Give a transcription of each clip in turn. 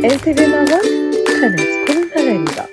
NTV Maroc قناة كل المغاربة.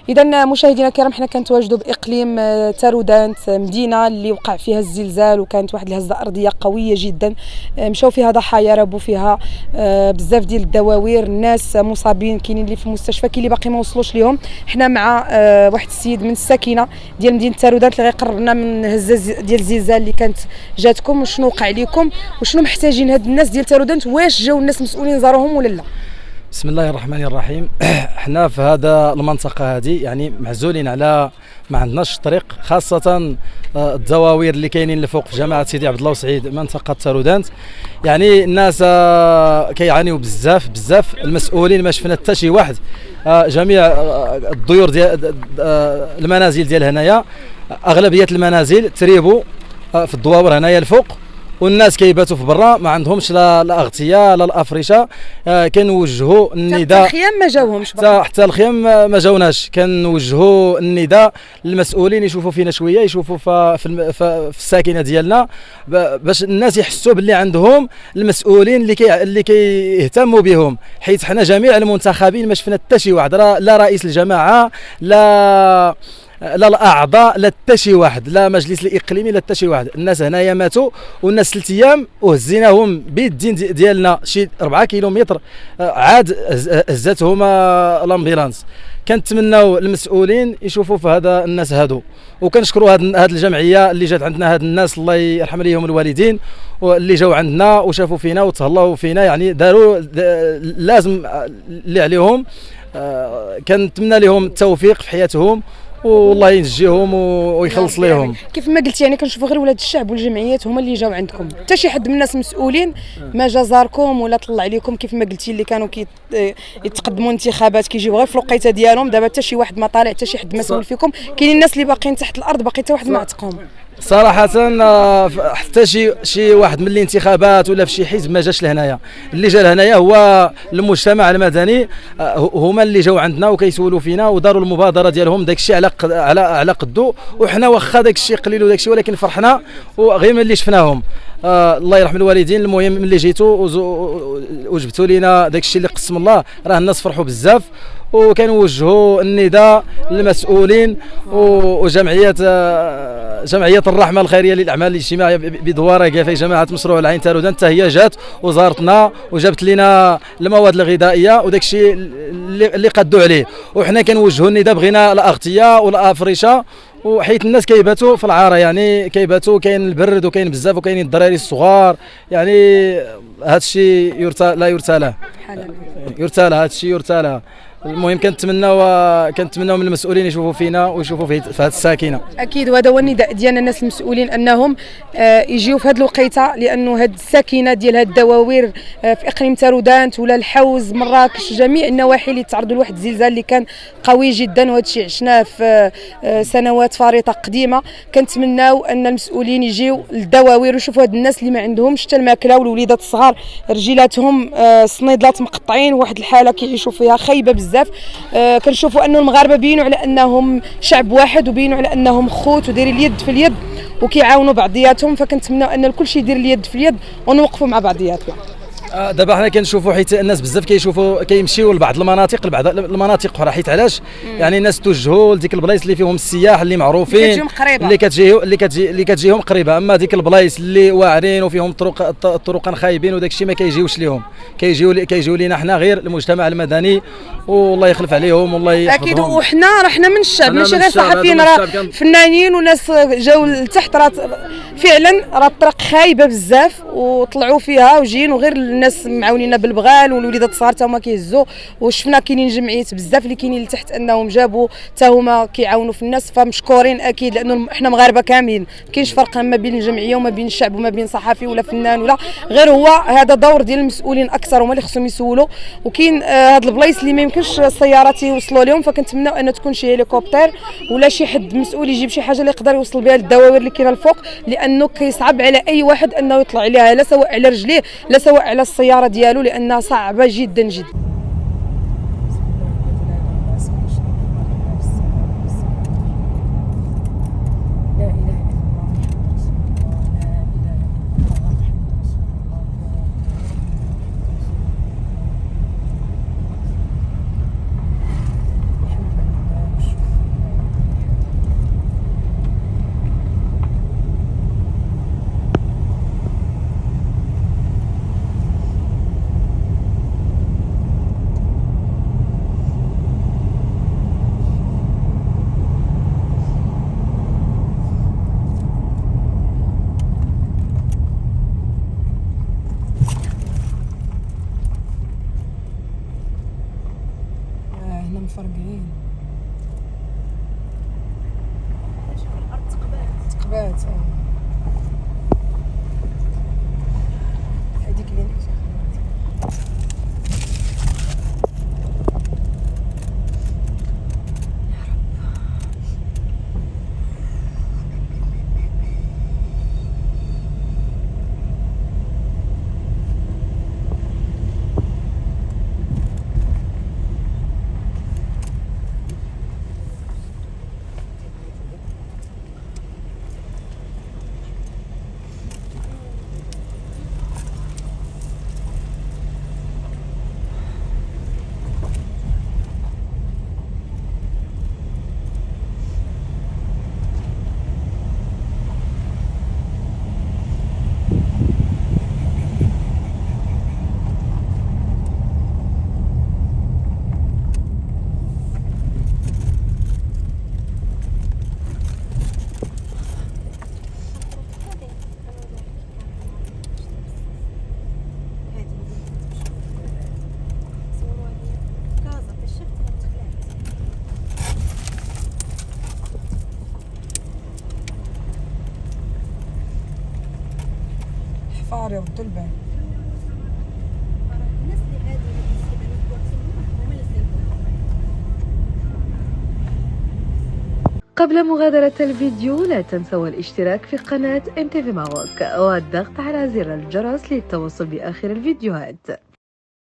إذا مشاهدينا الكرام، حنا كنتواجدوا باقليم تارودانت، مدينه اللي وقع فيها الزلزال وكانت واحد الهزه ارضيه قويه جدا، مشاو فيها ضحايا، رابوا فيها بزاف ديال الدواوير، الناس مصابين، كاينين اللي في المستشفى، كاين اللي باقي ما وصلوش ليهم. حنا مع واحد السيد من الساكنه ديال مدينه تارودانت اللي غيقرب لنا من الهزه ديال الزلزال اللي كانت جاتكم، وشنو وقع لكم وشنو محتاجين هاد الناس ديال تارودانت، واش جاو الناس مسؤولين زاروهم ولا لا؟ بسم الله الرحمن الرحيم. احنا في هذا المنطقه هذه يعني معزولين على ما عندناش طريق، خاصه الدواوير اللي كاينين لفوق في جماعه سيدي عبد الله وسعيد منطقه تارودانت. يعني الناس كيعانيوا بزاف. المسؤولين ما شفنا حتى شي واحد. جميع الديور ديال المنازل ديال هنايا، اغلبيه المنازل تريبوا في الدواور هنايا الفوق، والناس كيباتوا في برا، ما عندهمش لا اغطيه لا الافرشه. كنوجهوا النداء، حتى الخيام ما جاوهمش، حتى الخيام ما جاوناش. كنوجهوا النداء للمسؤولين يشوفوا فينا شويه، يشوفوا في الساكنه ديالنا، باش الناس يحسوا باللي عندهم المسؤولين اللي كيهتموا بهم، حيت حنا جميع المنتخبين ما شفنا حتى شي واحد، لا رئيس الجماعه لا الاعضاء، لا حتى شي واحد، لا مجلس الاقليمي، لا حتى شي واحد. الناس هنايا ماتوا، والناس 3 ايام وهزيناهم بيدين ديالنا شي 4 كيلومتر، عاد هزتهم الامبيلانس. كنتمناو المسؤولين يشوفوا في هذا الناس هادو، وكنشكروا هذه الجمعيه اللي جات عندنا، هاد الناس الله يرحم ليهم الوالدين، واللي جاوا عندنا وشافوا فينا وتهلاو فينا، يعني داروا لازم اللي عليهم. كنتمنى لهم التوفيق في حياتهم، والله ينجيهم ويخلص ليهم. كيف ما قلت، يعني كنشوفوا غير ولاد الشعب والجمعيات هما اللي جاوا عندكم، حتى شي حد من الناس مسؤولين ما جا زاركم ولا طلع عليكم؟ كيف ما قلتي اللي كانوا يتقدموا انتخابات كيجيو غير في الوقيته ديالهم، دابا حتى شي واحد ما طالع، حتى شي حد مسؤول فيكم. كاينين الناس اللي باقيين تحت الارض، باقي حتى واحد ما عتقهم. صراحة حتى شي واحد من الانتخابات ولا في شي حزب ما جاش لهنايا. اللي جا لهنايا هو المجتمع المدني، هما اللي جاو عندنا وكيسولوا فينا وداروا المبادرة ديالهم، داكشي على قدو، وحنا واخا داكشي قليل وداكشي، ولكن فرحنا وغير ملي شفناهم. الله يرحم الوالدين. المهم ملي جيتوا وجبتوا لينا داكشي اللي قسم الله، راه الناس فرحوا بزاف، وكنوجهوا النداء للمسؤولين وجمعيه الرحمه الخيريه للاعمال الاجتماعيه بدواره كافي جماعه مشروع العين تارودانت، حتى هي جات وزارتنا وجابت لنا المواد الغذائيه وداك الشيء اللي قدوا عليه. وحنا كنوجهوا النداء، بغينا الاغطيه والافرشه وحيت الناس كيباتوا في العاره، يعني كيباتوا كاين البرد وكاين بزاف وكاينين الدراري الصغار، يعني هذا الشيء لا يرثى له، يرثى له هذا الشيء يرثى له. المهم كنتمناو من المسؤولين يشوفوا فينا ويشوفوا في هذه الساكنه. اكيد، وهذا هو النداء ديالنا الناس المسؤولين انهم يجيو في هذه الوقيته، لانه هذه الساكنه ديال هذه الدواوير في اقليم تارودانت ولا الحوز مراكش جميع النواحي اللي تعرضوا لواحد الزلزال اللي كان قوي جدا، وهذا الشيء عشناه في سنوات فارطه قديمه. كنتمناو ان المسؤولين يجيو للدواوير ويشوفوا هاد الناس اللي ما عندهمش حتى الماكله، والوليدات الصغار رجيلاتهم صنيدلات مقطعين، وواحد الحاله كيعيشوا فيها خايبه بزاف. كنشوفوا انه المغاربه بينوا على انهم شعب واحد، وبينوا على انهم خوت ودايرين اليد في اليد وكيعاونوا بعضياتهم. فكنتمناو ان الكل شيء يدير اليد في اليد ونوقفوا مع بعضياتنا. دابا حنا كنشوفوا حيت الناس بزاف كيمشيو لبعض المناطق المناطق اخرى، حيت علاش يعني الناس توجهوا لديك البلايص اللي فيهم السياح اللي معروفين اللي كتجيهم قريبه. اما ديك البلايص اللي واعرين وفيهم طرقا خايبين وداك الشيء ما كيجيوش ليهم، كيجيو لينا حنا غير المجتمع المدني، والله يخلف عليهم والله يحفظهم. اكيد، وحنا رحنا من الشعب، ماشي غير صحفيين، راه فنانين وناس جاو لتحت. راه فعلا راه الطرق خايبه بزاف وطلعوا فيها وجين، وغير الناس معاونينا بالبغال والوليدات الصغار حتى هما كيهزوا. وشفنا كاينين جمعيات بزاف اللي كاينين لتحت انهم جابوا حتى هما كيعاونوا في الناس، فمشكورين اكيد، لانه احنا مغاربه كاملين، ما كاينش فرق ما بين الجمعيه وما بين الشعب وما بين صحفي ولا فنان ولا غير. هو هذا دور ديال المسؤولين اكثر، هما اللي خصهم يسولوا. وكاين هاد البلايص اللي ما يمكنش السيارات يوصلوا لهم، فكنتمناو ان تكون شي هليكوبتر ولا شي حد مسؤول يجيب شي حاجه اللي يقدر يوصل بها للدواوير اللي كاينه الفوق، لانه كيصعب على اي واحد انه يطلع عليها، لا سواء على رجليه لا سواء على السياره ديالو، لانها صعبه جدا جدا. هنا مفرقعين، شوف الارض تقبات هذيك اللي حفار يردوا البال. قبل مغادرة الفيديو لا تنسوا الاشتراك في قناة NTV Maroc والضغط على زر الجرس للتوصل بآخر الفيديوهات.